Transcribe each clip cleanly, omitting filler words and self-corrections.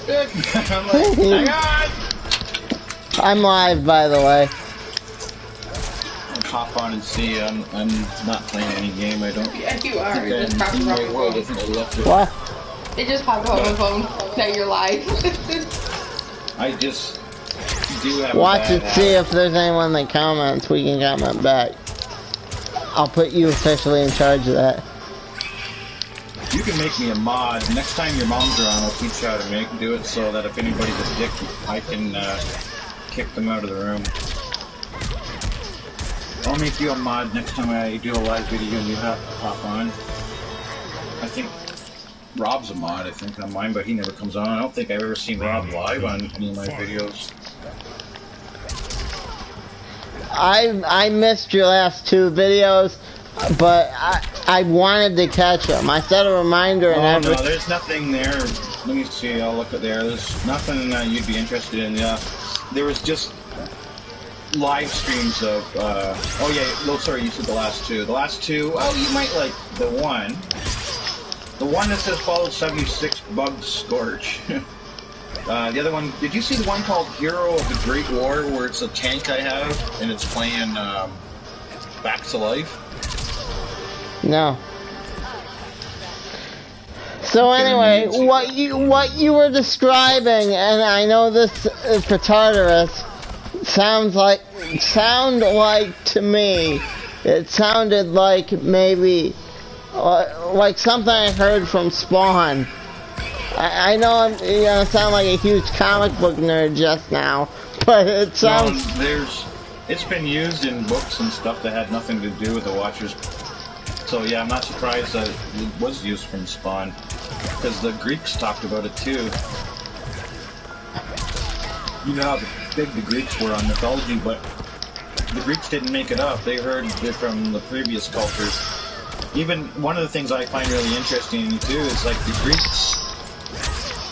I'm like, hang on! I'm live, by the way. Hop on and see. I'm not playing any game. I don't. Yeah, you are. think It just popped in up my on my world. I phone. think I left it. What? It just popped up on my phone that you're live. I just do have Watch a and bad see habit. if there's anyone that comments. We can comment back. I'll put you officially in charge of that. You can make me a mod. Next time your mom's around, I'll teach you how to do it so that if anybody's a dick, I can kick them out of the room. I'll make you a mod next time I do a live video and you have to pop on. I think Rob's a mod, I think, on mine, but he never comes on. I don't think I've ever seen Rob live on any of my videos. I missed your last 2 videos, but I wanted to catch them. I set a reminder and Oh, everything. no, there's nothing there. Let me see, I'll look at there. There's nothing you'd be interested in. Yeah, there was just live streams of, oh yeah, no, sorry, you said the last 2. The last 2, oh, you might like the one. The one that says Fallout 76 Bug Scorch. The other one, did you see the one called Hero of the Great War, where it's a tank I have, and it's playing, Back to Life? No. So anyway, what you were describing, and I know this is for Tartarus, sound like to me, it sounded like maybe like something I heard from Spawn. I know I'm gonna sound like a huge comic book nerd just now, but it sounds. No, it's been used in books and stuff that had nothing to do with the Watchers. So yeah, I'm not surprised that it was used from Spawn, because the Greeks talked about it too. You know how big the Greeks were on mythology, but the Greeks didn't make it up. They heard it from the previous cultures. Even one of the things I find really interesting too is like the Greeks.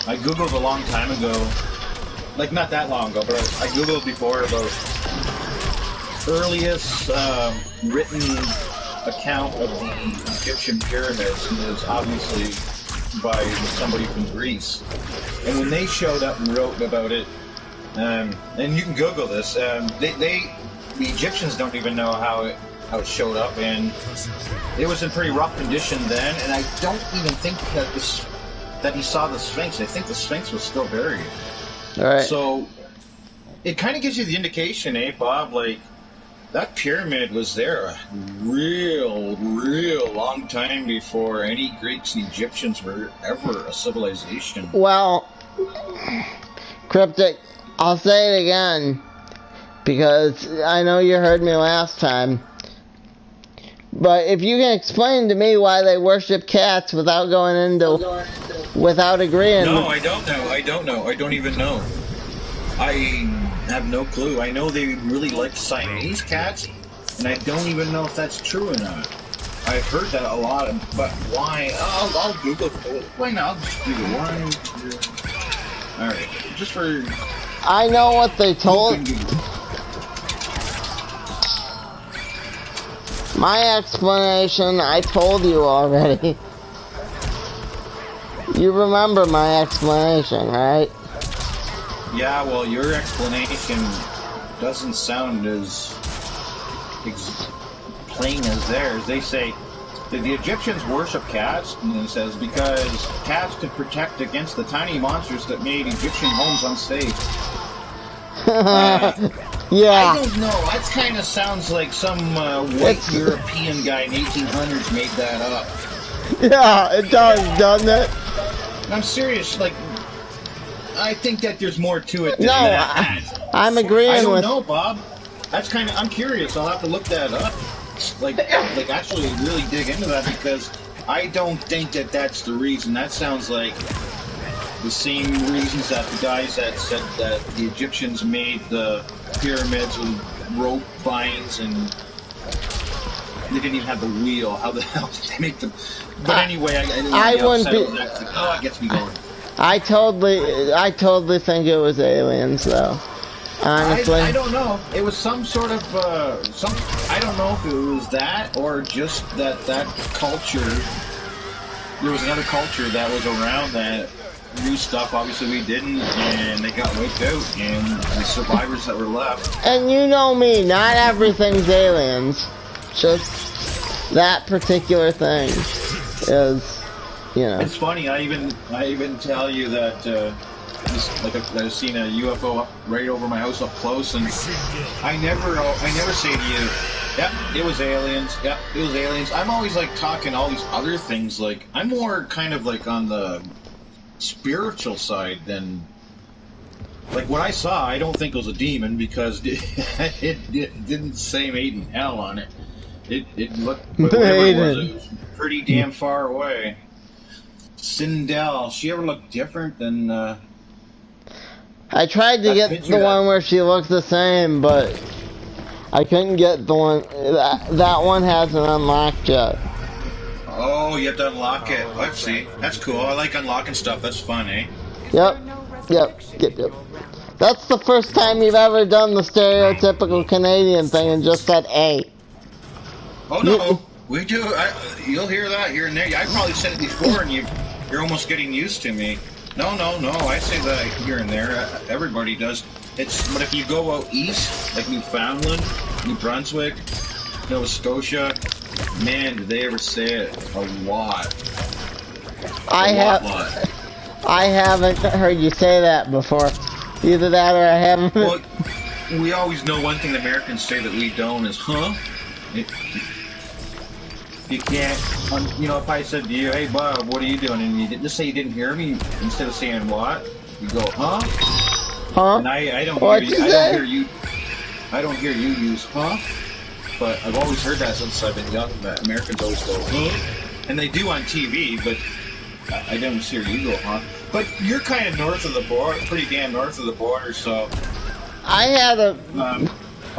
I googled a long time ago, like not that long ago, but I googled before about earliest written account of the Egyptian pyramids, and it was obviously by somebody from Greece. And when they showed up and wrote about it, and you can Google this, the Egyptians don't even know how it showed up, and it was in pretty rough condition then. And I don't even think that he saw the Sphinx. I think the Sphinx was still buried. All right. So it kind of gives you the indication, Bob? Like, that pyramid was there a real long time before any Greeks and Egyptians were ever a civilization. Well, Cryptic, I'll say it again, because I know you heard me last time. But if you can explain to me why they worship cats without going into, without agreeing. No, I don't know. I don't even know. I have no clue. I know they really like Siamese cats, and I don't even know if that's true or not. I've heard that a lot, but why? I'll Google it. Why not? I'll just Google one. Alright, just for... I know what they told. My explanation, I told you already. You remember my explanation, right? Yeah, well, your explanation doesn't sound as plain as theirs. They say that the Egyptians worship cats, and it says because cats could protect against the tiny monsters that made Egyptian homes unsafe. Yeah. I don't know. That kind of sounds like some white European guy in 1800s made that up. Yeah, it does, doesn't it? I'm serious. Like, I think that there's more to it than that. I'm agreeing with... I don't know, Bob. That's kind of... I'm curious. I'll have to look that up. Like actually really dig into that, because I don't think that that's the reason. That sounds like the same reasons that the guys that said that the Egyptians made the pyramids with rope vines and they didn't even have the wheel. How the hell did they make them? But anyway, I wouldn't be... Oh, it gets me going. I totally think it was aliens, though. Honestly, I don't know. It was some sort of I don't know if it was that or just that culture. There was another culture that was around that new stuff. Obviously, we didn't, and they got wiped out. And the survivors that were left. And you know me, not everything's aliens. Just that particular thing is, you know. It's funny. I even tell you that I've seen a UFO right over my house up close, and I never say to you, "Yep, it was aliens. Yep, it was aliens." I'm always like talking all these other things. Like I'm more kind of like on the spiritual side than like what I saw. I don't think it was a demon because it didn't say "made in hell" on it. It looked, but whatever it was pretty damn far away. Sindel, she ever looked different than? I tried to get the one where she looks the same, but I couldn't get the one. That one hasn't unlocked yet. Oh, you have to unlock it. Let's see. That's cool. I like unlocking stuff. That's fun, eh? Yep. That's the first time you've ever done the stereotypical Canadian thing and just said A. Oh no, we do. You'll hear that here and there. I probably said it before, and you're almost getting used to me. No. I say that here and there. Everybody does. But if you go out east, like Newfoundland, New Brunswick, Nova Scotia, man, did they ever say it a lot? I haven't heard you say that before. Either that or I haven't. Well, we always know one thing the Americans say that we don't is, huh? You can't, if I said to you, "Hey Bob, what are you doing?" and you didn't just say you didn't hear me, instead of saying what, you go, "Huh?" Huh? And I don't What'd hear you you. say? I don't hear you use "huh," but I've always heard that since I've been young. That Americans always go "huh," and they do on TV, but I don't hear you go "huh." But you're kind of north of the border, pretty damn north of the border, so. I had a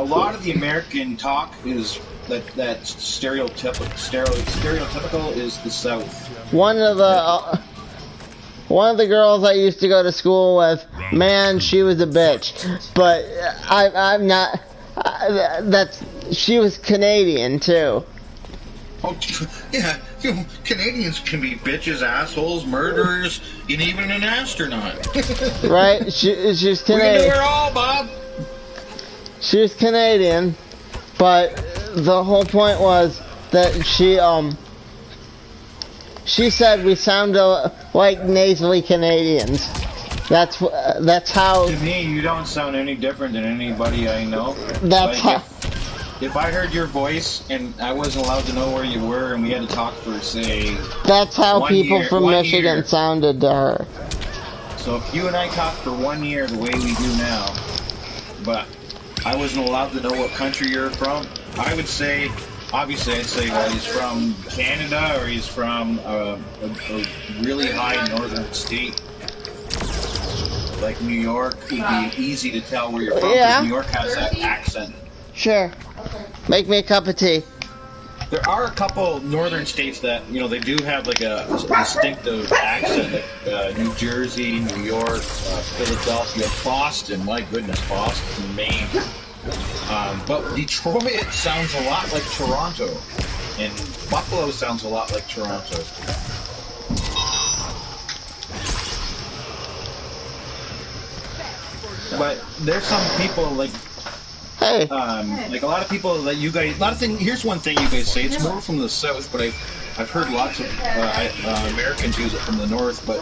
lot of the American talk is that stereotypical is the South. one of the girls I used to go to school with. Man, she was a bitch. But I'm not. She was Canadian too. Oh, yeah. Canadians can be bitches, assholes, murderers, and even an astronaut. Right? She's Canadian. We can do it all, Bob. She was Canadian, but the whole point was that she said we sounded like nasally Canadians. That's how. To me, you don't sound any different than anybody I know. That's how. If I heard your voice and I wasn't allowed to know where you were and we had to talk for, say... That's how people from Michigan sounded to her. So if you and I talked for 1 year the way we do now, but I wasn't allowed to know what country you're from, I would say, obviously I'd say, well, he's from Canada or he's from a really high northern state. Like New York, it'd be easy to tell where you're from because New York has that accent. Sure. Make me a cup of tea. There are a couple northern states that, they do have like a distinctive accent, like New Jersey, New York, Philadelphia, Boston, my goodness, Boston, Maine. But Detroit sounds a lot like Toronto, and Buffalo sounds a lot like Toronto. But there's some people like... Hey. Like a lot of people that you guys, here's one thing you guys say, it's more from the South, but I've heard lots of Americans use it from the North, but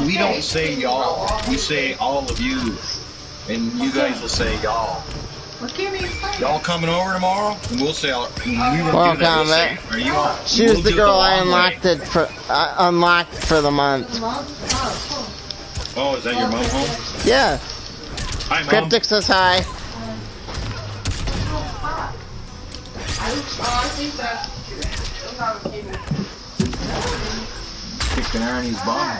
we don't say y'all, we say all of you, and you guys will say y'all. Y'all coming over tomorrow? And we'll say, welcome, man. Are you all? She was the girl I unlocked for the month. Oh, is that your mom home? Yeah. Hi, Mom. Cryptic says hi. Kicking Arnie's bum.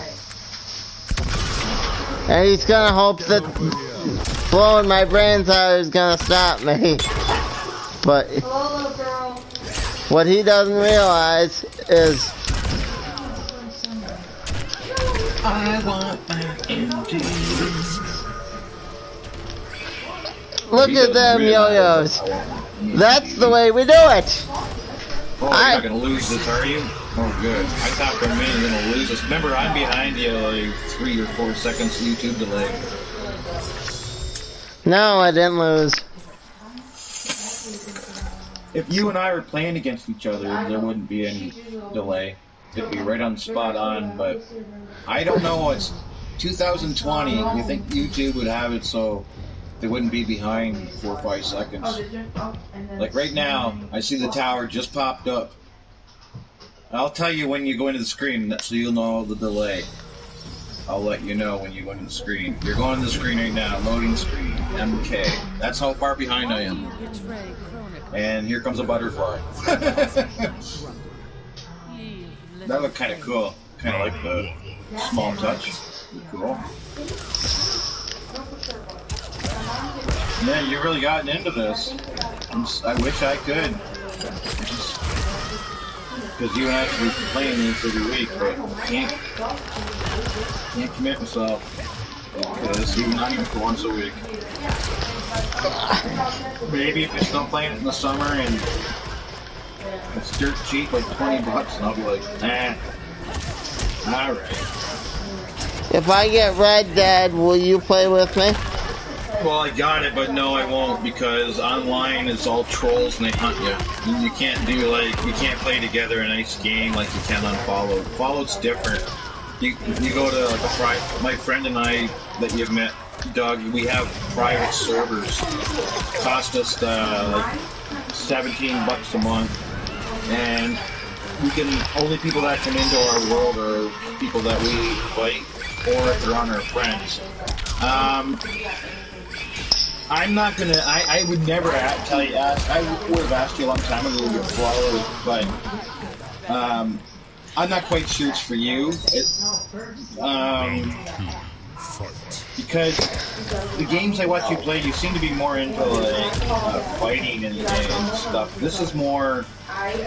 And he's gonna hope that blowing my brains out is gonna stop me. But what he doesn't realize is I want back into look at them yo-yos. That's the way we do it. Oh, you're not gonna lose this, are you? Oh, good. I thought for a minute you're gonna lose us. Remember, I'm behind you like 3 or 4 seconds YouTube delay. No, I didn't lose. If you and I were playing against each other, there wouldn't be any delay. It'd be right on spot on, but I don't know. It's 2020. You think YouTube would have it so they wouldn't be behind 4 or 5 seconds? Like right now, I see the tower just popped up. I'll tell you when you go into the screen, so you'll know the delay. I'll let you know when you go into the screen. You're going to the screen right now, loading screen, MK. That's how far behind I am. And here comes a butterfly. That looked kind of cool. Kind of like the small touch. Cool. Man, you really gotten into this. I wish I could. Because you actually playing this every week, but can't commit myself. Because even not even for once a week. Maybe if you're still playing it in the summer and it's dirt cheap, like $20, and I'll be like, alright. If I get Red Dead, will you play with me? Well, I got it, but no, I won't, because online it's all trolls and they hunt you. And you can't do you can't play together a nice game like you can on Fallout. Fallout's different. You go to like a private, my friend and I that you've met, Doug, we have private servers. It cost us like $17 a month. And we can, only people that come into our world are people that we invite, or if they're on our friends. I'm not gonna, I would never tell you, I would have asked you a long time ago your followers, but, I'm not quite sure it's for you. Because the games I watch you play, you seem to be more into like fighting and stuff. This is more,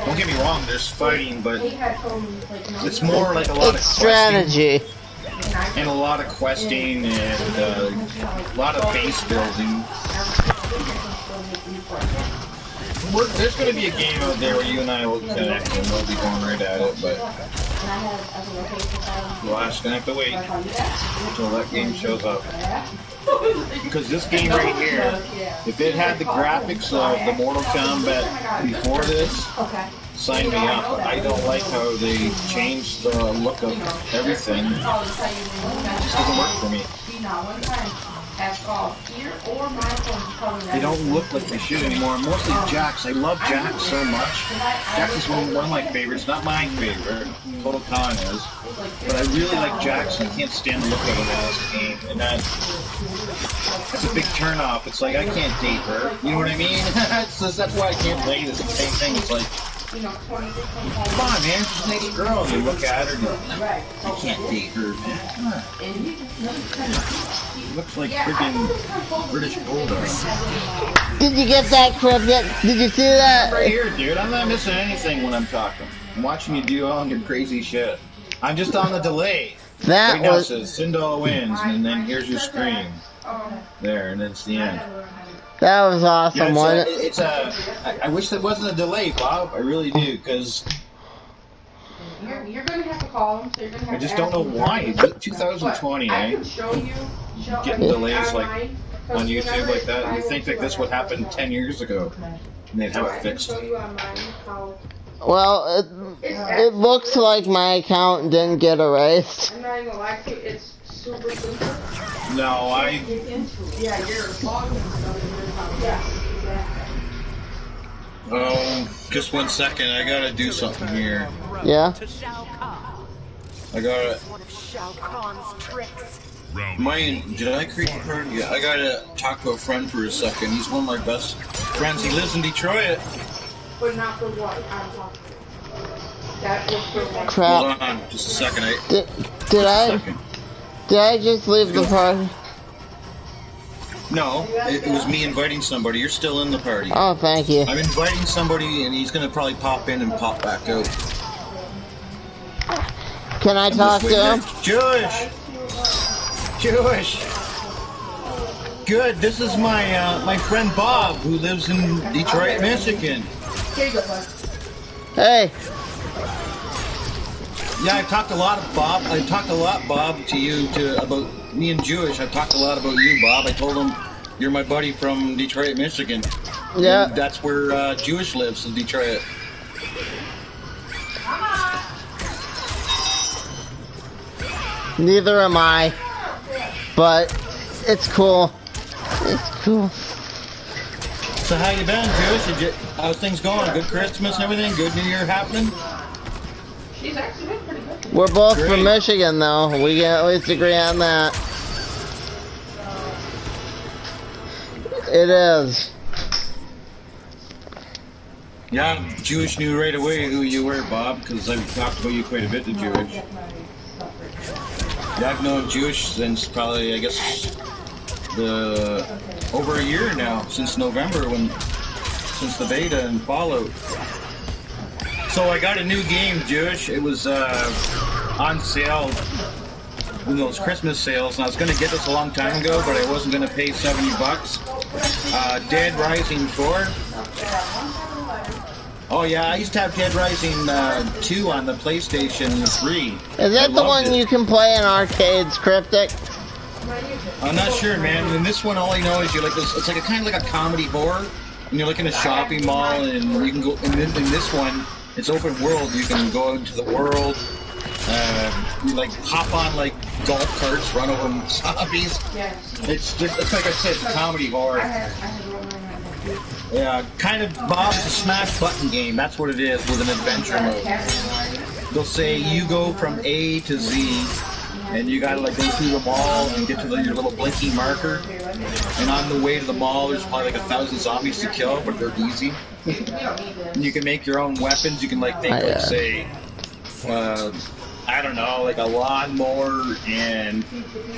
don't get me wrong, there's fighting, but it's more like a lot of strategy. And a lot of questing and a lot of base building. There's going to be a game out there where you and I will connect and we'll be going right at it, but we'll just going to have to wait until that game shows up. Because this game right here, if it had the graphics of the Mortal Kombat before this, sign me up. But I don't like how they changed the look of everything. It just doesn't work for me. They don't look like they should anymore. Mostly Jax. I love Jax so much. Jax is one of my favorites. Not my favorite. Total Khan is. But I really like Jax, and I can't stand the look of him in this game. And that's a big turnoff. It's like, I can't date her. You know what I mean? That's why I can't play this. The same thing. It's like, come on, man, she's a nice girl. And you look at her and you're like, I can't date her, man. Come on. Looks like freaking British Bulldog. Did you get that clip yet? Did you see that? Right here, dude. I'm not missing anything when I'm talking. I'm watching you do all your crazy shit. I'm just on the delay. That right now was... it says Sindal wins, and then here's your screen. There, and then it's the end. That was awesome, wasn't it? I wish there wasn't a delay, Bob. I really do, because you're going to have to call them. So you're gonna have I just don't know why. 2020, I eh? can show you. Getting delays like on YouTube like that. You think like this would happen 10 years ago, and they'd have it fixed. Well, it looks like my account didn't get erased. I'm not even gonna lie to you, it's super simple. No, Yeah, you're logging stuff. Yeah. Oh, just 1 second. I gotta do something here. Yeah? I gotta... Did I create a card? Yeah, I gotta talk to a friend for a second. He's one of my best friends. He lives in Detroit. But not for what I'm talking about. That was for what? Crap. Hold on, just a second. Did I just leave the party? No, it was me inviting somebody. You're still in the party. Oh, thank you. I'm inviting somebody, and he's gonna probably pop in and pop back out. Can I talk to him? Jewish. Good. This is my my friend Bob, who lives in Detroit, Michigan. Hey. Yeah, I've talked a lot, Bob. I've talked a lot, Bob, to you about me and Jewish. I've talked a lot about you, Bob. I told him you're my buddy from Detroit, Michigan. Yeah. And that's where Jewish lives, in Detroit. Neither am I. But it's cool. It's cool. So how you been, Jewish? How's things going? Good Christmas and everything? Good New Year happening? She's actually been pretty good. We're both Great. from Michigan, though. We can at least agree on that. It is. Yeah, Jewish knew right away who you were, Bob, because I've talked about you quite a bit to Jewish. Yeah, I've known Jewish since probably, I guess, over a year now, since November, since the beta and Fallout. So I got a new game, Jewish. It was on sale in those Christmas sales, and I was going to get this a long time ago, but I wasn't going to pay $70. Dead Rising 4. Oh yeah, I used to have Dead Rising 2 on the PlayStation 3. Is that the one you can play in arcades, Cryptic? I'm not sure, man. In this one, all I know is you're like this. It's like a kind of like a comedy horror, and you're like in a shopping mall, and you can go. In this one, it's open world. You can go into the world. You like hop on like golf carts, run over zombies. It's like I said, it's a comedy horror. Yeah, kind of Bob's a smash button game. That's what it is with an adventure mode. They'll say you go from A to Z, and you gotta like go through the mall and get to your little blinking marker. And on the way to the mall, there's probably like 1,000 zombies to kill, but they're easy. And you can make your own weapons. You can like make like say, I don't know, like a lawnmower and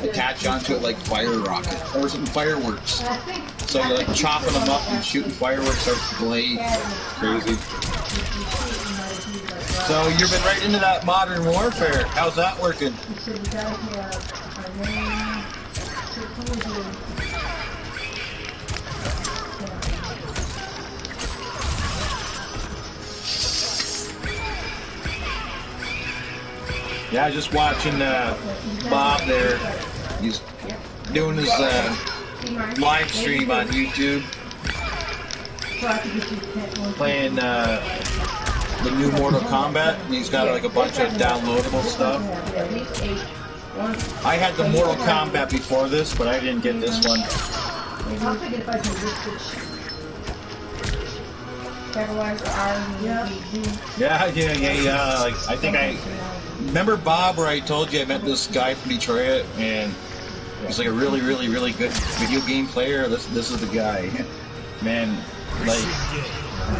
attach onto it like fire rocket or some fireworks. So you're like chopping them up and shooting fireworks out the blade. Crazy. So you've been right into that Modern Warfare. How's that working? Yeah, just watching Bob there. He's doing his live stream on YouTube, playing the new Mortal Kombat, and he's got like a bunch of downloadable stuff. I had the Mortal Kombat before this, but I didn't get this one. Yeah. Like, I think I remember Bob, where I told you I met this guy from Detroit, and he's like a really, really, really good video game player. This is the guy, man. Like,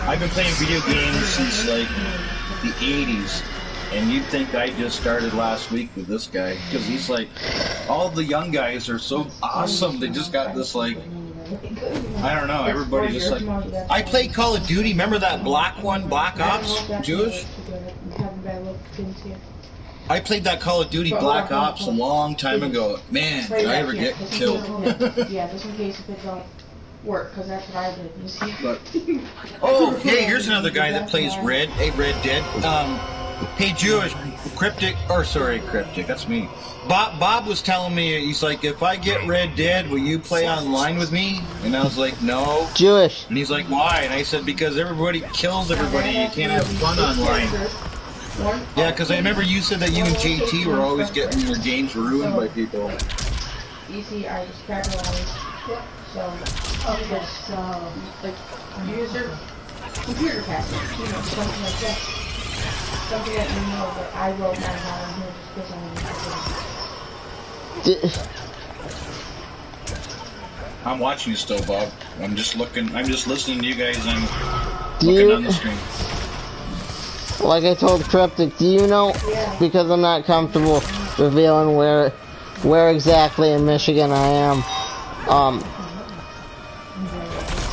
I've been playing video games since like the '80s, and you'd think I just started last week with this guy, because he's like, all the young guys are so awesome. They just got this like, I don't know, everybody just like, I played Call of Duty, remember that black one, Black Ops, Jewish? I played that Call of Duty Black Ops a long time ago. Man, did I ever get killed. Yeah, just in case if it don't work, because that's what I did. You see? But, oh, hey, here's another guy that plays Red Dead. Hey, Jewish, Cryptic, that's me. Bob was telling me, he's like, if I get Red Dead, will you play online with me? And I was like, no. Jewish. And he's like, why? And I said, because everybody kills everybody, you can't have fun online. Yeah, because I remember you said that you and JT were always getting your games ruined by people. Easy, I just capitalized. So, this, like, user computer password, you know, something like that. Something that you know that I wrote my down here just because I'm watching you still, Bob. I'm just listening to you guys. I'm looking on the screen. Like I told Cryptic, do you know, because I'm not comfortable revealing where exactly in Michigan I am,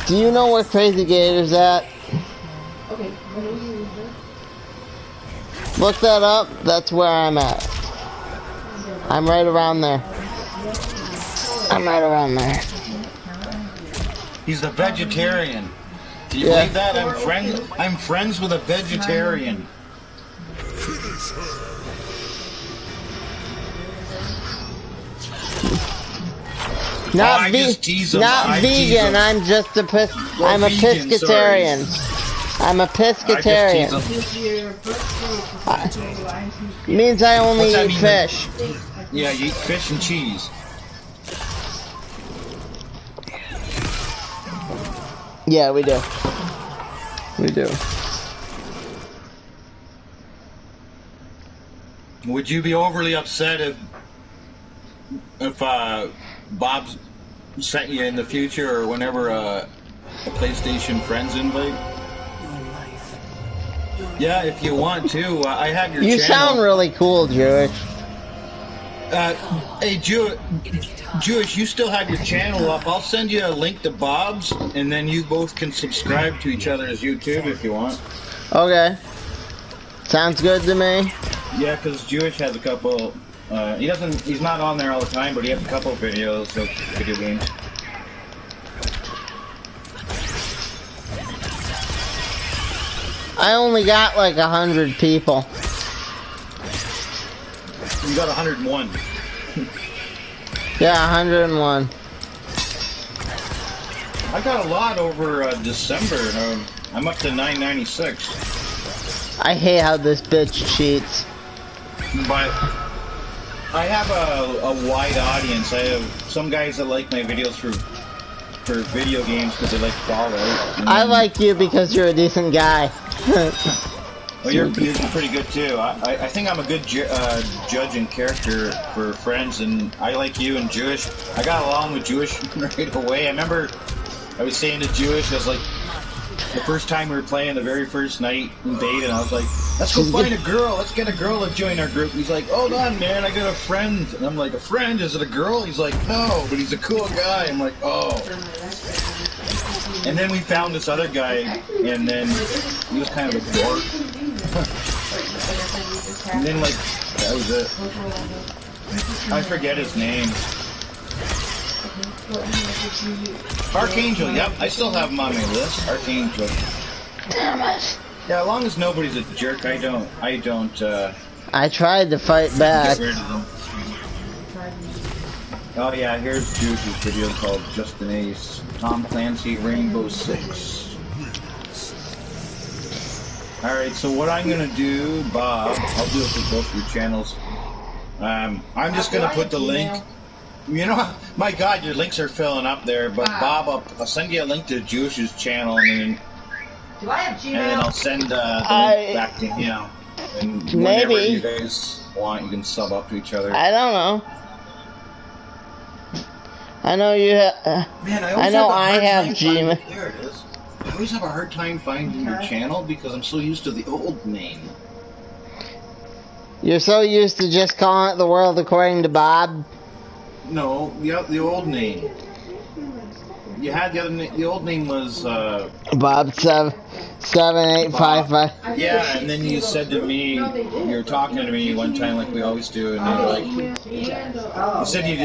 do you know where Crazy Gator's at? okay, Look that up, that's where I'm at. I'm right around there. He's a vegetarian. Do you believe that? I'm friends with a vegetarian. Not I just tease them. not I tease vegan. them. I'm just a I'm a vegan, pescatarian. I'm a I pescatarian. just tease If your birthday Means I only What's that eat mean? fish. them. Yeah, you eat fish and cheese. Yeah, we do. We do. Would you be overly upset if Bob sent you in the future or whenever a PlayStation Friends invite? Yeah, if you want to. I have your You channel. sound really cool, Jewish. Hey, Jewish, you still have your channel up. I'll send you a link to Bob's, and then you both can subscribe to each other's YouTube if you want. Okay. Sounds good to me. Yeah, because Jewish has a couple. He's not on there all the time, but he has a couple of videos of video games. I only got like 100 people. You got 101. Yeah, 101. I got a lot over December. I'm up to 996. I hate how this bitch cheats. But I have a wide audience. I have some guys that like my videos for video games because they like Fallout. I like you because you're a decent guy. Well, you're pretty good too. I think I'm a good judge and character for friends, and I like you and Jewish. I got along with Jewish right away. I remember I was saying to Jewish, I was like, the first time we were playing, the very first night in beta, and I was like, let's go find a girl. Let's get a girl to join our group. He's like, hold on, man, I got a friend. And I'm like, a friend? Is it a girl? He's like, no, but he's a cool guy. I'm like, oh. And then we found this other guy, and then he was kind of a dork. And then, like, that was it. I forget his name. Archangel, yep, I still have him on my list. Archangel. Damn it. Yeah, as long as nobody's a jerk, I don't, I tried to fight back. get rid of them. Oh yeah, here's Juice's video called Just an Ace. Tom Clancy Rainbow Six. Alright, so what I'm gonna do, Bob, I'll do it for both your channels. I'm just gonna put the link. You know, my God, your links are filling up there, but Bob, I'll send you a link to Jewish's channel, and Do I have Gmail? then I'll send the link back to him. And whenever Maybe. you guys want, you can sub up to each other. I don't know. I know you Man, I know I have Gmail. Gmail. There it is. I always have a hard time finding your channel because I'm so used to the old name. You're so used to just calling it The World According to Bob. No, the old name. You had the other name. The old name was Bob 7855. yeah, and then you said to me, you were talking to me one time like we always do, and you're like, you said you'd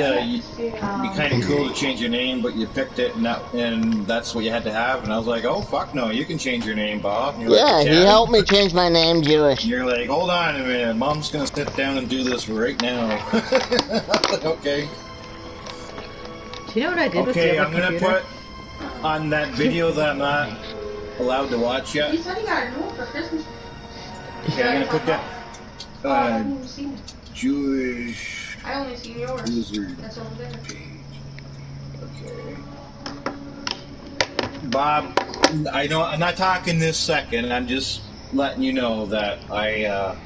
be kind of cool to change your name, but you picked it, and that's what you had to have. And I was like, oh fuck no, you can change your name, Bob. And you're Yeah, like, he helped me change my name, Jewish. You're like, hold on a minute, Mom's gonna sit down and do this right now. I was like, okay. Do you know what I did with Okay, the I'm other gonna computer? put on that video that I'm not allowed to watch yet. He said he got a new one for Christmas. Okay, I'm gonna put that I haven't even seen it. Jewish I only seen yours. Wizard That's over there. page. Okay. Bob, I know I'm not talking this second. I'm just letting you know that I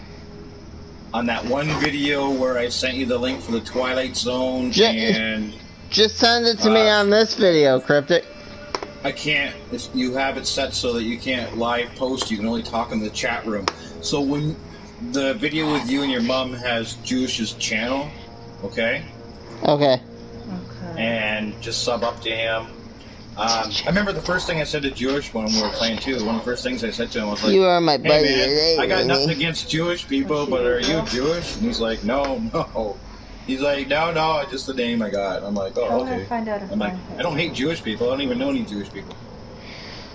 on that one video where I sent you the link for the Twilight Zone, and Just send it to me on this video, Cryptic. I can't. You have it set so that you can't live post. You can only talk in the chat room. So when the video with you and your mom has Jewish's channel, okay, Okay. Okay. and just sub up to him. I remember the first thing I said to Jewish when we were playing too. One of the first things I said to him was like, You are my "Hey buddy. man, I got nothing against Jewish people, but are you Jewish?" And he's like, "No, no." He's like, no, it's just the name I got. I'm like, oh, How would I okay. find out if I'm like, I'm- I don't hate Jewish people. I don't even know any Jewish people.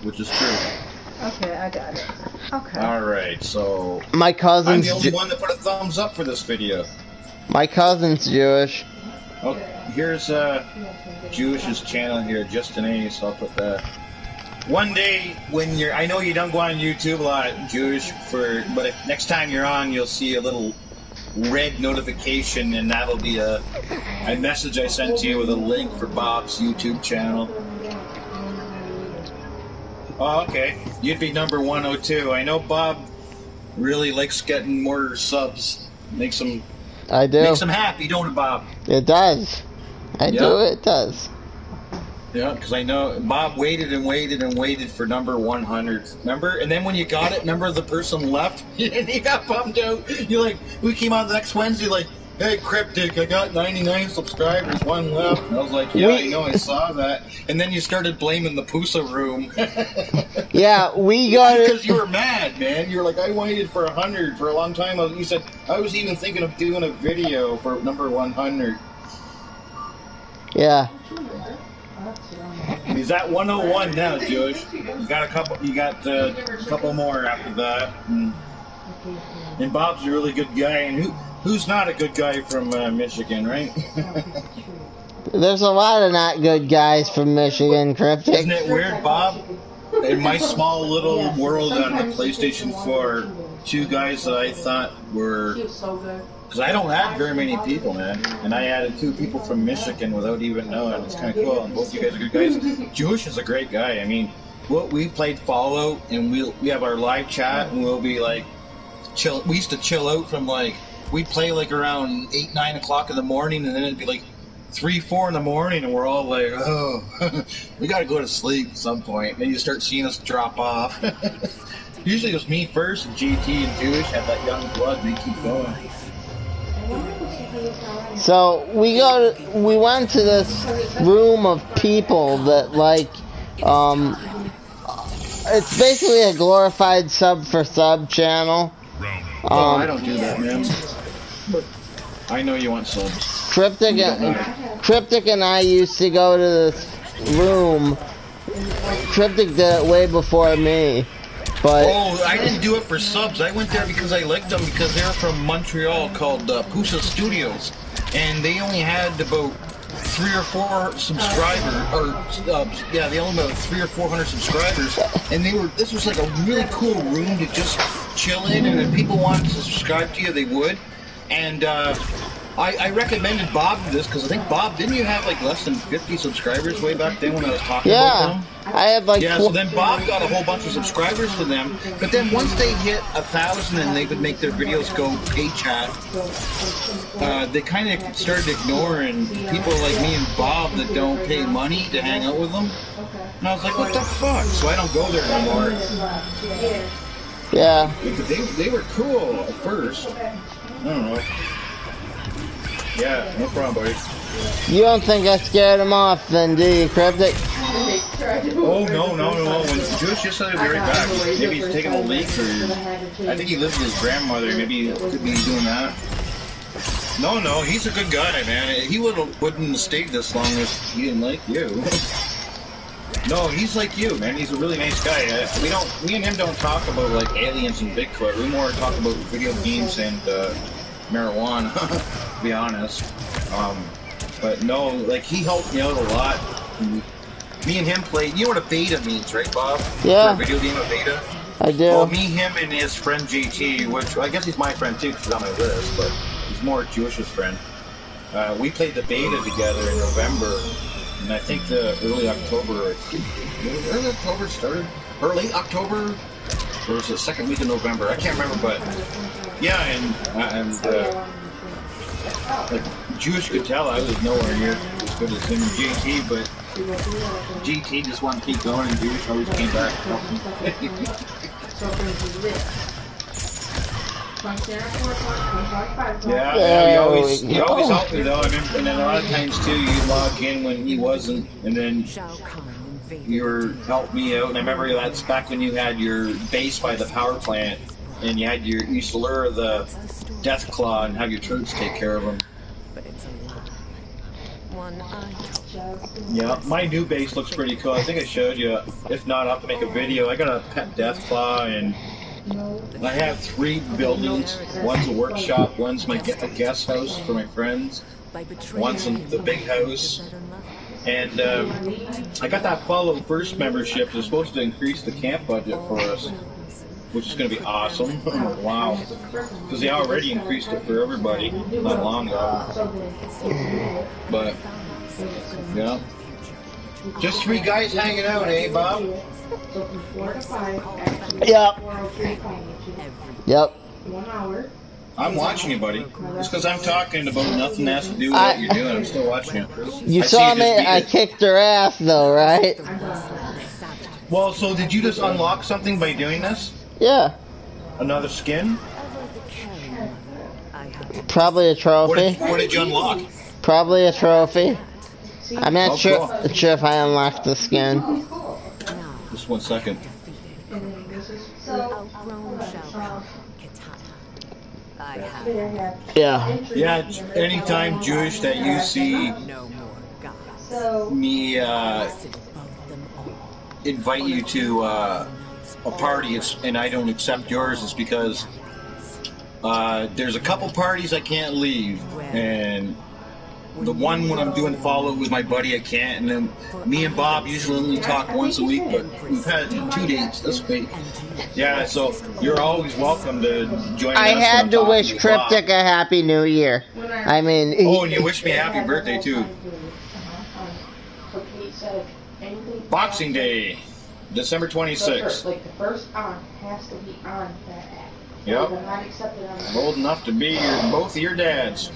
Which is true. Okay, I got it. Okay. Alright, so My I'm cousin's the only one that put a thumbs up for this video. my cousin's Jewish. Oh, here's Jewish's channel here, Justin A. So I'll put that. One day when you're, I know you don't go on YouTube a lot, Jewish, but if next time you're on, you'll see a little red notification, and that'll be a message I sent to you with a link for Bob's YouTube channel. Oh, okay. You'd be number 102. I know Bob really likes getting more subs. Makes him happy, don't it, Bob? It does. I do. It does. Yeah, because I know Bob waited and waited and waited for number 100. Remember? And then when you got it, remember the person left? And he got bummed out. You're like, we came on the next Wednesday, like, hey, Cryptic, I got 99 subscribers, one left. And I was like, yeah, I know, I saw that. And then you started blaming the Pusa room. Yeah, we got it. Because you were mad, man. You were like, I waited for 100 for a long time. You said, I was even thinking of doing a video for number 100. Yeah. He's at 101 now, Jewish. You got a couple more after that. And Bob's a really good guy, and who's not a good guy from Michigan, right? There's a lot of not good guys from Michigan, Cryptic. Isn't it weird, Bob? In my small little world on the PlayStation 4, two guys that I thought were... Because I don't add very many people, man. And I added 2 people from Michigan without even knowing. It's kind of cool. And both you guys are good guys. Jewish is a great guy. I mean, we played Fallout, and we have our live chat, and we'll be like, chill. We used to chill out from like, we'd play like around 8, 9 o'clock in the morning, and then it'd be like 3, 4 in the morning, and we're all like, oh, we got to go to sleep at some point. Then you start seeing us drop off. Usually it was me first, and GT and Jewish have that young blood, and they keep going. So we went to this room of people that like, it's basically a glorified sub for sub channel. I don't do that, man. But I know you want subs. Cryptic and I used to go to this room. Cryptic did it way before me. But I didn't do it for subs. I went there because I liked them because they're from Montreal, called Pusa Studios, and they only had about 3 or 4 subscribers, they only had 300 or 400 subscribers, and this was like a really cool room to just chill in, and if people wanted to subscribe to you, they would. And I recommended Bob this because I think Bob, didn't you have like less than 50 subscribers way back then when I was talking about them? I had like so then Bob got a whole bunch of subscribers for them, but then once they hit 1,000 and they would make their videos go pay chat, they kind of started ignoring people like me and Bob that don't pay money to hang out with them. And I was like, what the fuck? So I don't go there anymore. Yeah. Because they were cool at first. I don't know. Yeah, no problem, buddy. You don't think I scared him off then, do you, Cryptic? Oh, no. When Jewish just said he'll be right back. Maybe he's taking a leak, or I think he lives with his grandmother. Maybe he could be doing that. No, he's a good guy, man. He wouldn't have stayed this long if he didn't like you. No, he's like you, man. He's a really nice guy. Me and him don't talk about like aliens and Bigfoot. We more talk about video games and marijuana, to be honest. But no, like he helped me out a lot. Me and him played. You know what a beta means, right, Bob? Yeah. For a video game, a beta. I do. Well, me, him, and his friend JT, which I guess he's my friend too, because he's on my list, but he's more Jewish's friend. We played the beta together in November, and I think the early October started? Or late October? Or was it the second week of November? I can't remember, but yeah, and like Jewish could tell I was nowhere near as good as him and GT, but GT just wanted to keep going, and Jewish always came back to help me. Yeah, he always helped me though. And then a lot of times too, you'd log in when he wasn't, and then you helped me out. And I remember that's back when you had your base by the power plant, and you used to lure the Death Claw and have your troops take care of them. Yeah, my new base looks pretty cool. I think I showed you. If not, I'll have to make a video. I got a pet Death Claw, and I have 3 buildings. One's a workshop, one's a guest house for my friends, once in the big house. And I got that Follow First membership. They're supposed to increase the camp budget for us, which is going to be awesome. Wow. Because they already increased it for everybody not long ago. But, yeah. Just 3 guys hanging out, eh, Bob? Yep. Yep. 1 hour. I'm watching you, buddy. Just because I'm talking about nothing that has to do with what you're doing, I'm still watching you. You I saw see me, you just I beat it. kicked her ass though, right? Well, so did you just unlock something by doing this? Yeah. Another skin? Probably a trophy. What did you unlock? Probably a trophy. I'm not Oh, sure, cool. sure if I unlocked the skin. Just 1 second. Yeah. Yeah, anytime Jewish that you see me invite you to a party and I don't accept yours, it's because there's a couple parties I can't leave, and the one when I'm doing follow with my buddy I can't, and then me and Bob usually only talk once a week, but we've had 2 dates this week. Yeah, so you're always welcome to join us. I when had I'm to talking wish Bob. Cryptic a happy new year. I mean, Oh, and you wish me a happy birthday too. Boxing Day, December 26th. Like the first on has to be on that app. Yep. They're not accepted on I'm old enough to be both of your dads.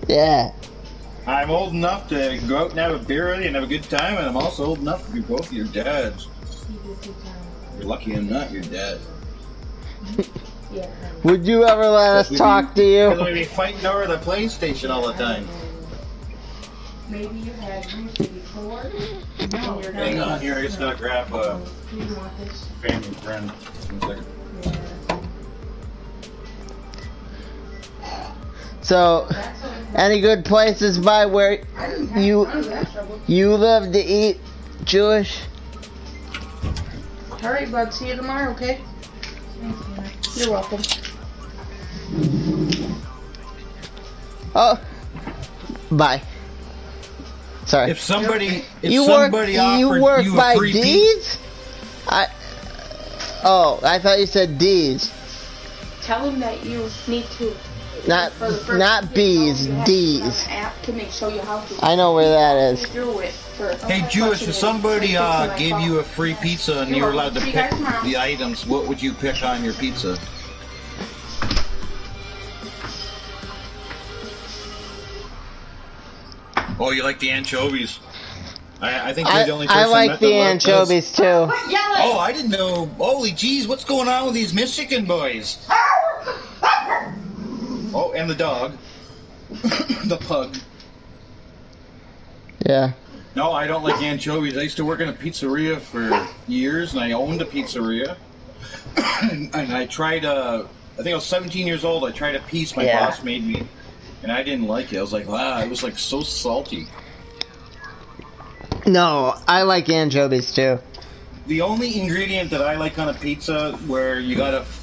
yeah. I'm old enough to go out and have a beer with you and have a good time, and I'm also old enough to be both of your dads. You're lucky I'm not your dad. Would you ever let us talk to Because you? we'd be fighting over the PlayStation all the time. Maybe you had used it before. No. Hang on here, I just gotta grab a You want this? family friend. 1 second. So, any good places by where you live to eat Jewish? Alright, bud. See you tomorrow, okay? You're welcome. Oh, bye. Sorry. If somebody You offered work you a by free D's? I thought you said D's. Tell him that you need to. Not For the first not B's, you have D's. an app to show you how to I know where that is. do it for. Hey, Jewish, if somebody gave you a free pizza and you were allowed to pick the items, what would you pick on your pizza? Oh, you like the anchovies? I think you're the only person I like that the likes anchovies too. Oh, I didn't know. Holy jeez, what's going on with these Michigan boys? Oh, and the dog. The pug. Yeah. No, I don't like anchovies. I used to work in a pizzeria for years, and I owned a pizzeria. and I tried I think I was 17 years old. I tried a piece my boss made me, and I didn't like it. I was like, wow, it was like so salty. No, I like anchovies too. The only ingredient that I like on a pizza where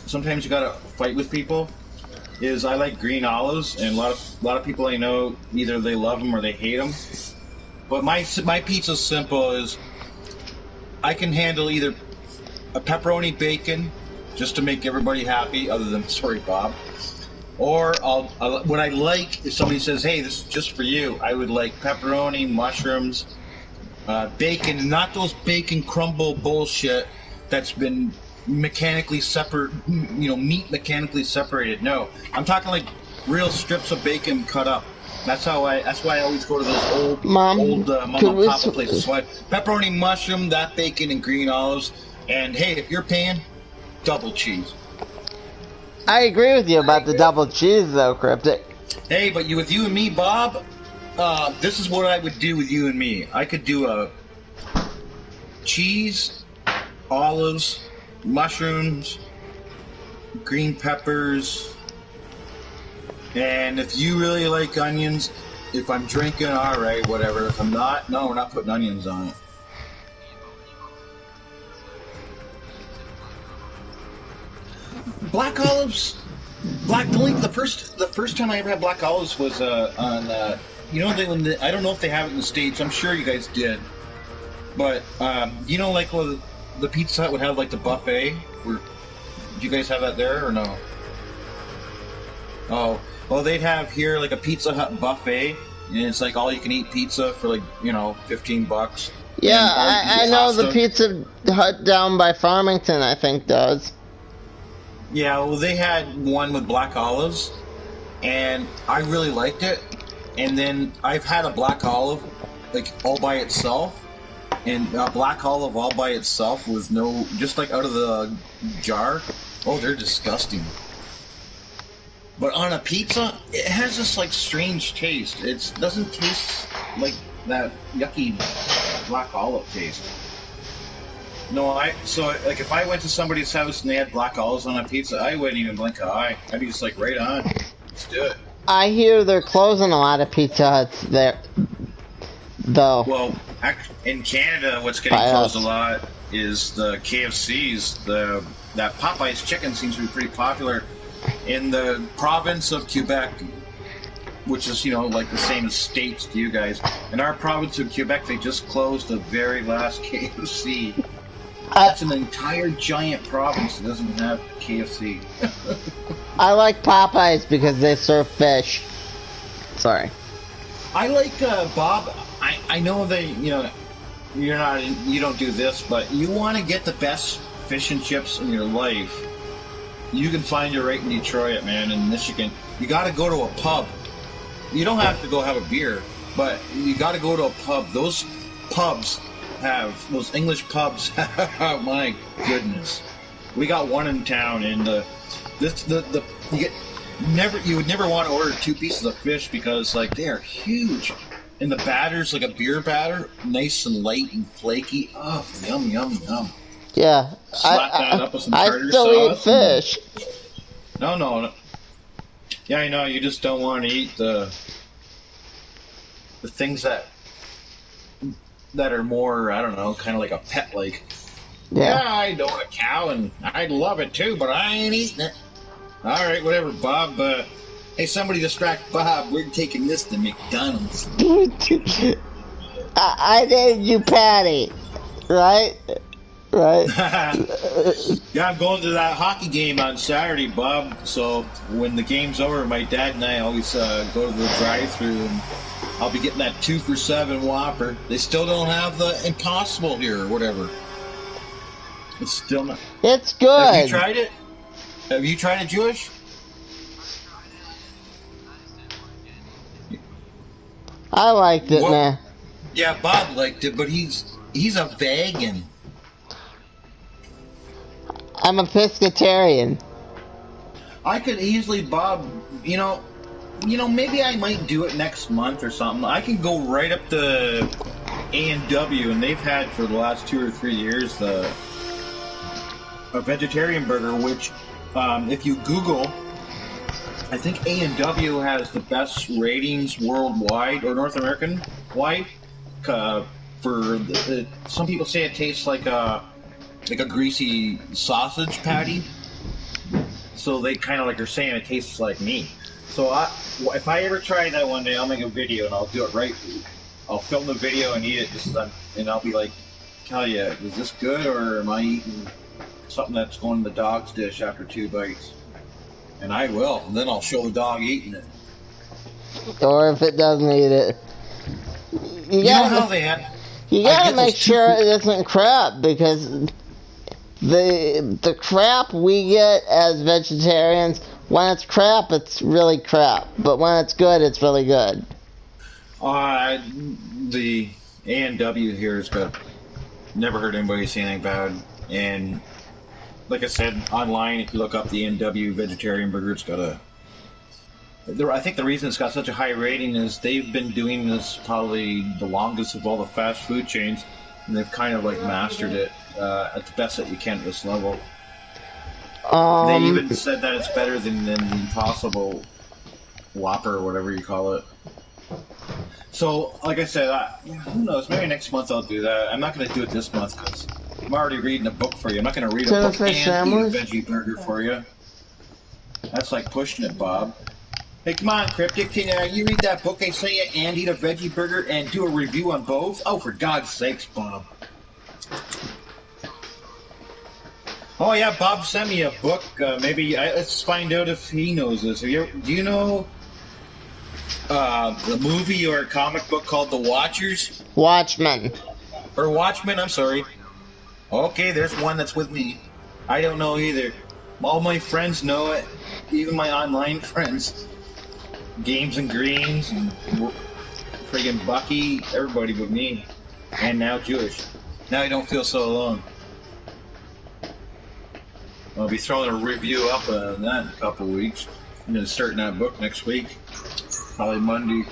sometimes you gotta fight with people is I like green olives, and a lot of people I know either they love them or they hate them. But my pizza's simple: is I can handle either a pepperoni bacon just to make everybody happy, other than sorry Bob, or what I like if somebody says, hey, this is just for you, I would like pepperoni, mushrooms, bacon, not those bacon crumble bullshit that's been mechanically separate, meat mechanically separated. No, I'm talking like real strips of bacon cut up. That's why I always go to those old mom and pop places. So pepperoni, mushroom, that bacon, and green olives. And hey, if you're paying, double cheese. I agree with you about the double cheese though, Cryptic. Hey, but with you and me, Bob, this is what I would do with you and me. I could do a cheese, olives, mushrooms, green peppers, and if you really like onions, if I'm drinking, alright, whatever. If I'm not, no, we're not putting onions on it. Black olives, The first time I ever had black olives was on you know I don't know if they have it in the States. I'm sure you guys did, but you know, like the Pizza Hut would have like the buffet. Do you guys have that there or no? Oh, well, they'd have here like a Pizza Hut buffet, and it's like all you can eat pizza for like, you know, $15. Yeah, And I know the Pizza Hut down by Farmington, I think, does. Yeah, well, they had one with black olives, and I really liked it. And then I've had a black olive, like, all by itself, and a black olive all by itself with no, just like out of the jar. Oh, they're disgusting. But on a pizza, it has this, like, strange taste. It doesn't taste like that yucky black olive taste. No, so like if I went to somebody's house and they had black olives on a pizza, I wouldn't even blink an eye. I'd be just like, right on, let's do it. I hear they're closing a lot of Pizza Huts there, though. Well, in Canada, what's getting closed a lot is the KFCs. That Popeye's chicken seems to be pretty popular in the province of Quebec, which is, you know, like the same as states to you guys. In our province of Quebec, they just closed the very last KFC. That's an entire giant province that doesn't have KFC. I like Popeyes because they serve fish. Sorry. I like Bob. I know that, you know, you don't do this, but you want to get the best fish and chips in your life. You can find it right in Detroit, man, in Michigan. You got to go to a pub. You don't have to go have a beer, but you got to go to a pub. Those English pubs. My goodness, we got one in town, and you would never want to order 2 pieces of fish because like they are huge, and the batter's like a beer batter, nice and light and flaky. Oh, yum yum yum. Yeah, Slap that up with some I tartar still sauce. eat fish. No. Yeah, I know. You just don't want to eat the things that are more, I don't know, kind of like a pet, like. Yeah, I'd own a cow and I'd love it too, but I ain't eating it. All right, whatever, Bob. Hey, somebody distract Bob. We're taking this to McDonald's. I named you Patty, right? Right. Yeah, I'm going to that hockey game on Saturday, Bob. So when the game's over, my dad and I always go to the drive-thru, and I'll be getting that 2 for $7 Whopper. They still don't have the Impossible here, or whatever. It's still not. It's good. Have you tried it? Have you tried it, Jewish? I liked it, man. Yeah, Bob liked it, but he's a vegan. I'm a pescatarian. I could easily, Bob, you know, maybe I might do it next month or something. I can go right up to A&W, and they've had for the last 2 or 3 years a vegetarian burger, which, if you Google, I think A&W has the best ratings worldwide, or North American wide, some people say it tastes like a greasy sausage patty. So they kind of like are saying it tastes like meat. So if I ever try that one day, I'll make a video and I'll do it right. I'll film the video and eat it, and I'll be like, tell you, is this good or am I eating something that's going in the dog's dish after 2 bites? And I will. And then I'll show the dog eating it. Or if it doesn't eat it. You gotta make sure it isn't crap, because the crap we get as vegetarians, when it's crap, it's really crap. But when it's good, it's really good. The A&W here has never heard anybody say anything bad. And like I said, online, if you look up the A&W vegetarian burger, it's got I think the reason it's got such a high rating is they've been doing this probably the longest of all the fast food chains, and they've kind of like mastered it at the best that you can at this level. They even said that it's better than the Impossible Whopper or whatever you call it. So, like I said, who knows? Maybe next month I'll do that. I'm not going to do it this month because I'm already reading a book for you. I'm not going to read a book and eat a veggie burger for you. That's like pushing it, Bob. Hey, come on, Cryptic. Can you read that book I sent you and eat a veggie burger and do a review on both? Oh, for God's sakes, Bob. Oh, yeah, Bob sent me a book. Let's find out if he knows this. Do you know the movie or comic book called The Watchers? Watchmen. Or Watchmen, I'm sorry. Okay, there's one that's with me. I don't know either. All my friends know it. Even my online friends. Games and Greens and friggin' Bucky, everybody but me. And now Jewish. Now I don't feel so alone. I'll be throwing a review up on that in a couple of weeks. I'm going to start that book next week. Probably Monday.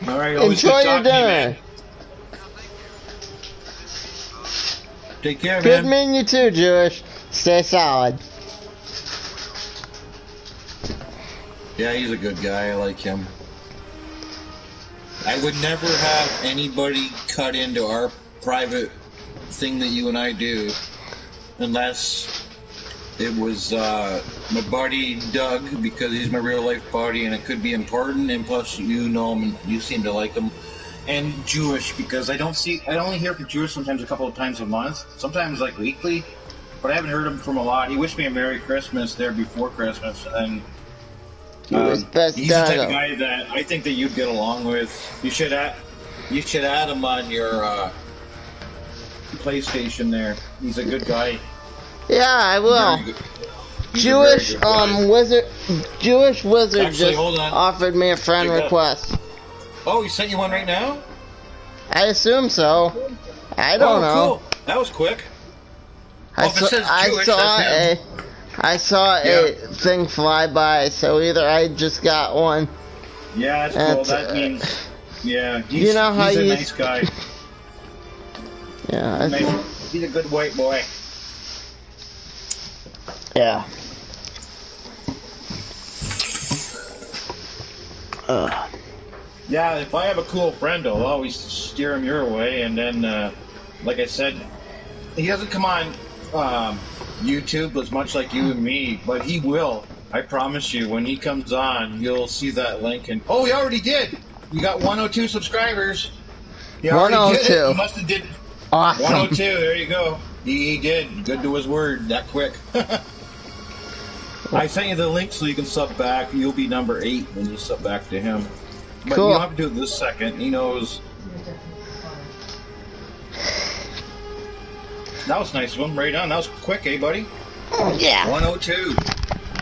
Alright, always Enjoy good your talking to you, dinner. man. Take care, Good man. meeting you too, Jewish. Stay solid. Yeah, he's a good guy. I like him. I would never have anybody cut into our private thing that you and I do unless it was my buddy Doug, because he's my real life buddy and it could be important, and plus you know him and you seem to like him, and Jewish, because I only hear from Jewish sometimes a couple of times a month, sometimes like weekly, but I haven't heard him from a lot. He wished me a Merry Christmas there before Christmas, and He's best he's the type of dog. guy that I think that you'd get along with. You should add him on your PlayStation there. He's a good guy. Yeah, I will. Very good. He's a very Jewish good guy. Jewish wizard Actually, just hold on. offered me a friend Take that. request. Oh, he sent you one right now? I assume so. I don't know. Cool. That was quick. I if it says Jewish, that's him. I saw a thing fly by, so either I just got one. Yeah, that's cool. That's, That means, yeah, you know how he's a you- nice guy. Yeah, He's a good white boy. yeah. Yeah, if I have a cool friend, I'll always steer him your way. And then, like I said, he doesn't come on YouTube as much like you and me, but he will. I promise you, when he comes on, you'll see that link. And oh, he already did. You got 102 subscribers. He already did it. 102. He must have did Awesome. 102. There you go. He did. Good to his word. That quick. I sent you the link so you can sub back. You'll be number 8 when you sub back to him. But Cool. you don't have to do it this second. He knows. That was nice of him. Right on. That was quick, eh, buddy? Yeah. 102.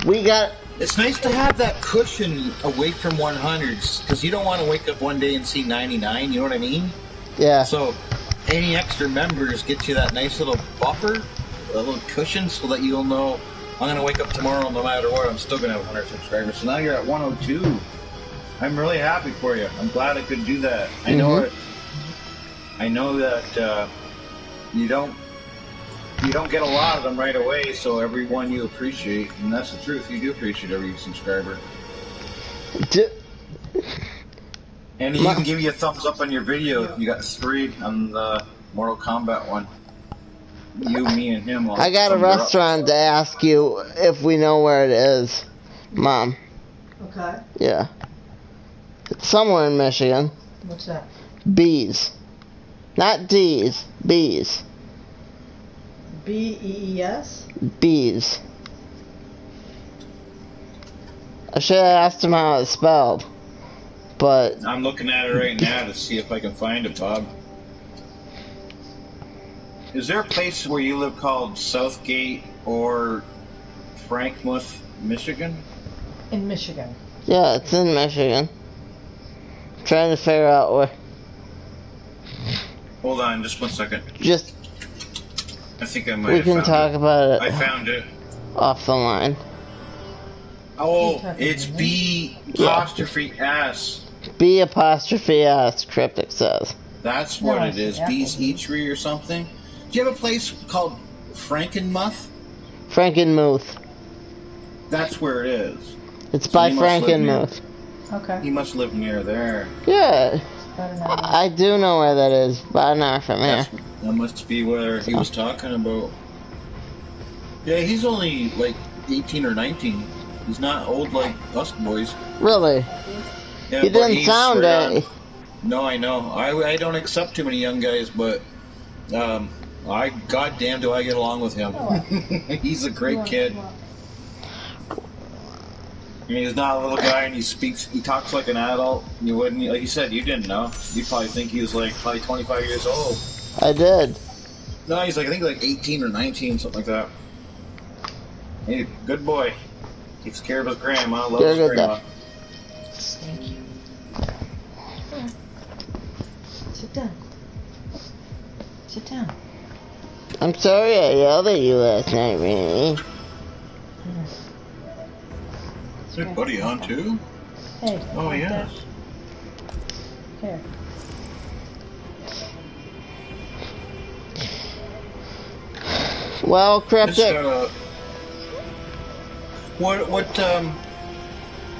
We got. It's nice to have that cushion away from 100s, because you don't want to wake up one day and see 99, you know what I mean? Yeah. So any extra members get you that nice little buffer, a little cushion, so that you'll know I'm going to wake up tomorrow no matter what, I'm still going to have 100 subscribers. So now you're at 102. I'm really happy for you. I'm glad I could do that. I know it. I know that you don't get a lot of them right away, so every one you appreciate, and that's the truth. You do appreciate every subscriber. And he can give you a thumbs up on your video. You got 3 on the Mortal Kombat one. You, me, and him. I got a restaurant to ask you if we know where it is, Mom. Okay. Yeah. It's somewhere in Michigan. What's that? Bees. Not D's. Bees. B-E-E-S? Bees. I should have asked him how it's spelled. But I'm looking at it right now to see if I can find it, Bob. Is there a place where you live called Southgate or Frankmuth, Michigan? In Michigan. yeah, it's in Michigan. Trying to figure out where. Hold on, just 1 second. Just I think I might we have can found talk it. about I it found it. off the line. Oh, it's B apostrophe S. B apostrophe S, Cryptic says. That's what No, it is. it's Bees Applebee's. Eatery or something. Do you have a place called Frankenmuth? Frankenmuth. That's where it is. It's So by you must live near- Frankenmuth. Okay. He must live near there. Yeah. About an hour. I do know where that is. About an hour from here. That must be where he was talking about. Yeah, he's only like 18 or 19. He's not old like us boys. Really? Yeah, He but didn't he's sound right it. on. No, I know. I don't accept too many young guys, but I goddamn do I get along with him. He's a great kid. I mean, he's not a little guy, and he talks like an adult. You wouldn't, like you said, you didn't know. You'd probably think he was like probably 25 years old. I did. No, he's like, I think like 18 or 19, something like that. Hey, good boy. Takes care of his grandma, loves his Good grandma. Thank you. Sit down. Sit down. I'm sorry I yelled at you last night, really. Is your buddy on too? Hey. Oh, yes. Here. Well, Just, Cryptic,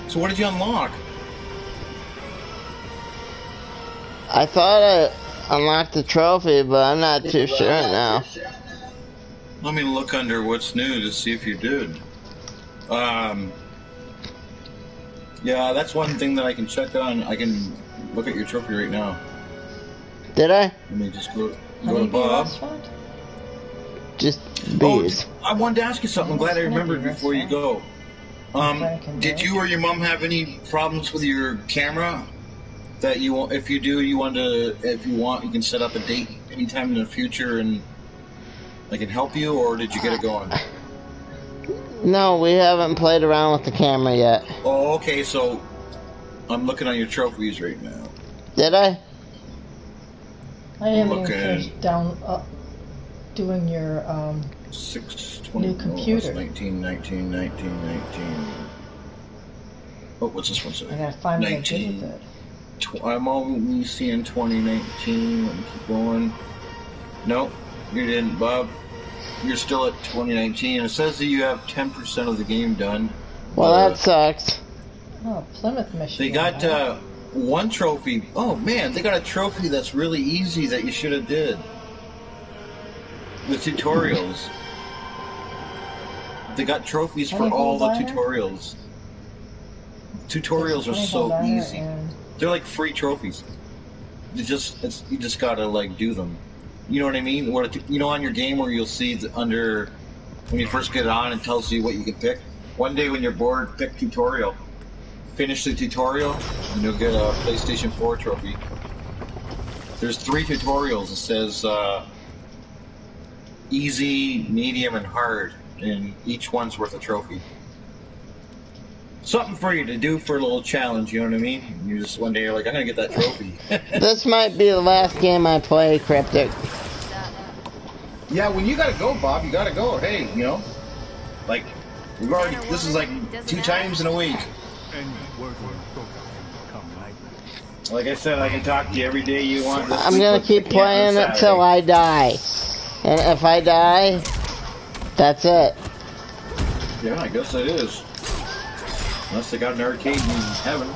so what did you unlock? I thought I unlocked the trophy, but I'm not too sure now. Let me look under what's new to see if you did. Yeah, that's one thing that I can check on. I can look at your trophy right now. Did I? Let me just go to Honeybee Bob. Restaurant? Just Oh, bees. I wanted to ask you something. I'm glad I remembered before you go. Did you or your mom have any problems with your camera? That you want, if you do, you want to, if you want, you can set up a date anytime in the future, and I can help you. Or did you get it going? No, we haven't played around with the camera yet. Oh, okay. So I'm looking on your trophies right now. Did I? I haven't even Okay. finished doing your 620. New computer. 19. Oh, what's this one say? I gotta find what I did 19. with it. I'm only seeing 2019. Let me keep going. Nope, you didn't, Bob. You're still at 2019. It says that you have 10% of the game done. Well, that sucks. Oh, Plymouth, Michigan. They got one trophy. Oh man, they got a trophy that's really easy that you should have did. The tutorials. They got trophies for all the tutorials. Tutorials are so easy. They're like free trophies. You just gotta like do them. You know what I mean? You know, on your game where you'll see under when you first get it on, it tells you what you can pick. One day when you're bored, pick tutorial. Finish the tutorial, and you'll get a PlayStation 4 trophy. There's 3 tutorials. It says easy, medium, and hard, and each one's worth a trophy. Something for you to do for a little challenge, you know what I mean? You just one day you're like, I'm gonna get that trophy. This might be the last game I play, Cryptic. Yeah, when you gotta go, Bob, you gotta go. Hey, you know, like we've already. This is like 2 times in a week. Like I said, I can talk to you every day you want. This I'm week, gonna but keep I can't on playing it till Saturday. I die. And if I die, that's it. Yeah, I guess it is. Unless they got an arcade in heaven.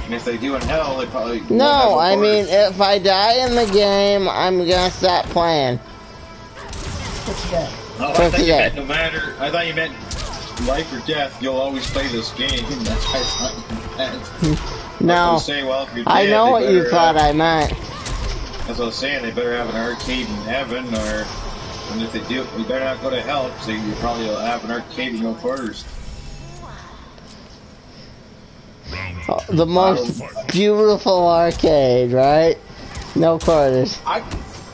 And if they do in hell, they probably won't have No, a I board. mean, if I die in the game, I'm gonna stop playing. What's that? Oh, I for thought you today. meant no matter. I thought you meant life or death. You'll always play this game. That's why I thought you meant. No, Say, well, if you're I dead, know they what you better, thought I meant. That's what I was saying. They better have an arcade in heaven, and if they do, you better not go to hell, because you probably will have an arcade with no quarters. The most beautiful arcade, right? No quarters. I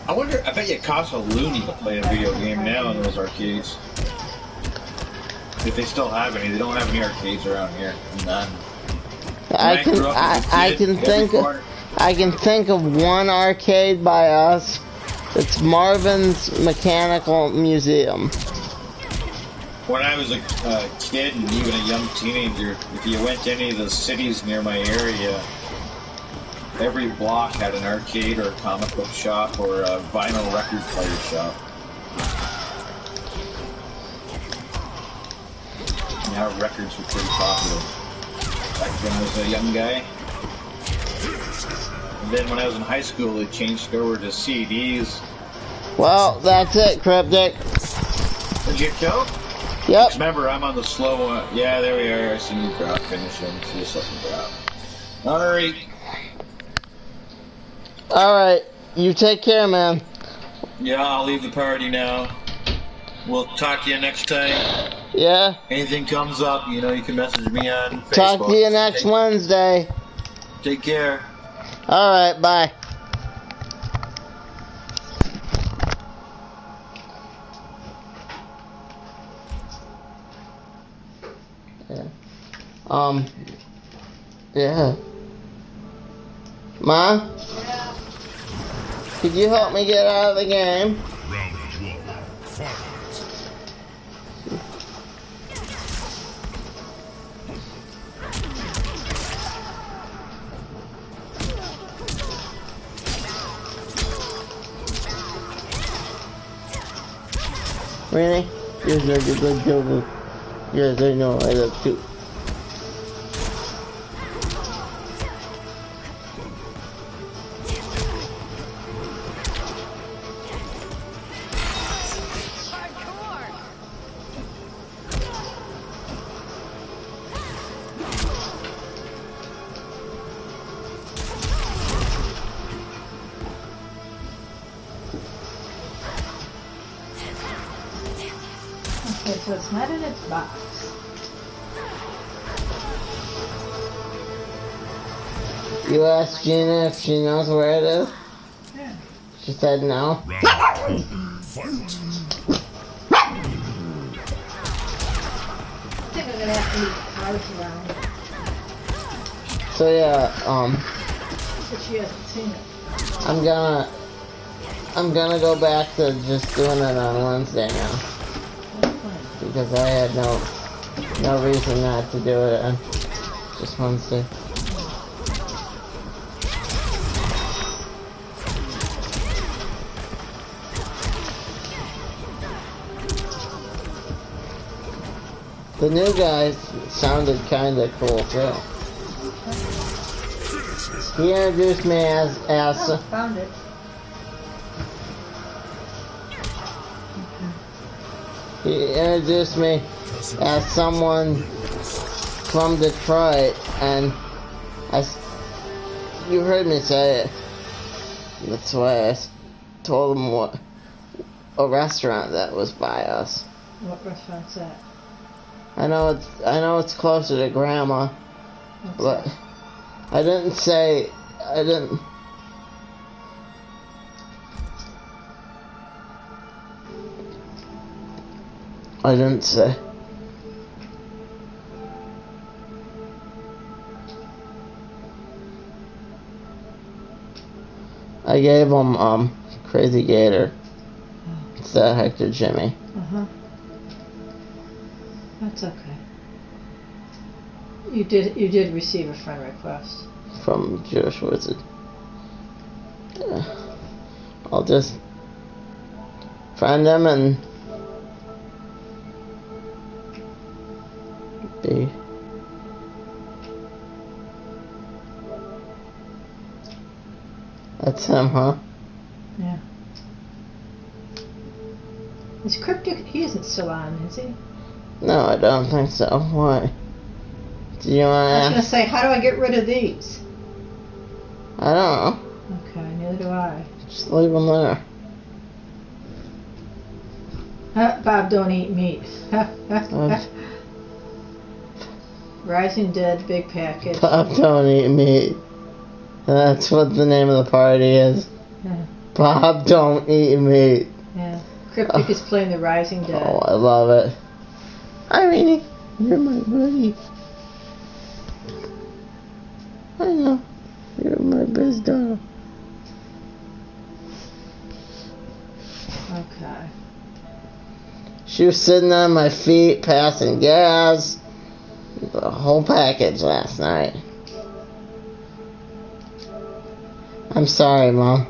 wonder. I bet you it costs a loony to play a video game now in those arcades. If they still have any, they don't have any arcades around here. None. I can think of one arcade by us. It's Marvin's Mechanical Museum. When I was a kid and even a young teenager, if you went to any of the cities near my area, every block had an arcade or a comic book shop or a vinyl record player shop. Now records were pretty popular. Back when I was a young guy. And then when I was in high school, it changed over to CDs. Well, that's it, Cryptic. Did you get killed? Yep. Remember, I'm on the slow one. Yeah, there we are. I see you drop. Finish him. See you second drop. Alright. Alright. You take care, man. Yeah, I'll leave the party now. We'll talk to you next time. Yeah. Anything comes up, you know, you can message me on Facebook. Talk to you next Wednesday. Take care. Alright, bye. Yeah. Yeah. Ma? Yeah. Could you help me get out of the game? Round 1. Fight. Really? You're such a good joker. Yes, I know, I love you. Okay, so it's not in its box. You asked Gina if she knows where it is? Yeah. She said no. Round 2. Fight. I think I'm gonna have to move cards around. So yeah, But she hasn't seen it. I'm gonna go back to just doing it on Wednesday now. That's fine. Because I had no reason not to do it on just Wednesday. The new guy sounded kinda cool too. He introduced me as Oh, found it. he introduced me as someone from Detroit, and you heard me say it. That's why I told him what a restaurant that was by us. What restaurant's that? I know it's closer to Grandma, What's but that? I didn't say I didn't. I didn't say. I gave him Crazy Gator instead of Hector Jimmy. Uh-huh. That's okay. You did receive a friend request. From Jewish Wizard. Yeah. I'll just friend him and be. That's him, huh? Yeah. Is Cryptic, he isn't still on, is he? No, I don't think so. Why? Do you I was want to gonna ask? say, how do I get rid of these? I don't know. Okay, neither do I. Just leave them there. Bob don't eat meat. Rising Dead, big package. Bob don't eat meat. That's what the name of the party is. Yeah. Bob don't eat meat. Yeah. Cryptic is playing the Rising Dead. Oh, I love it. Irene, you're my buddy. I know. You're my best dog. Okay. She was sitting on my feet, passing gas. The whole package last night. I'm sorry, Mom.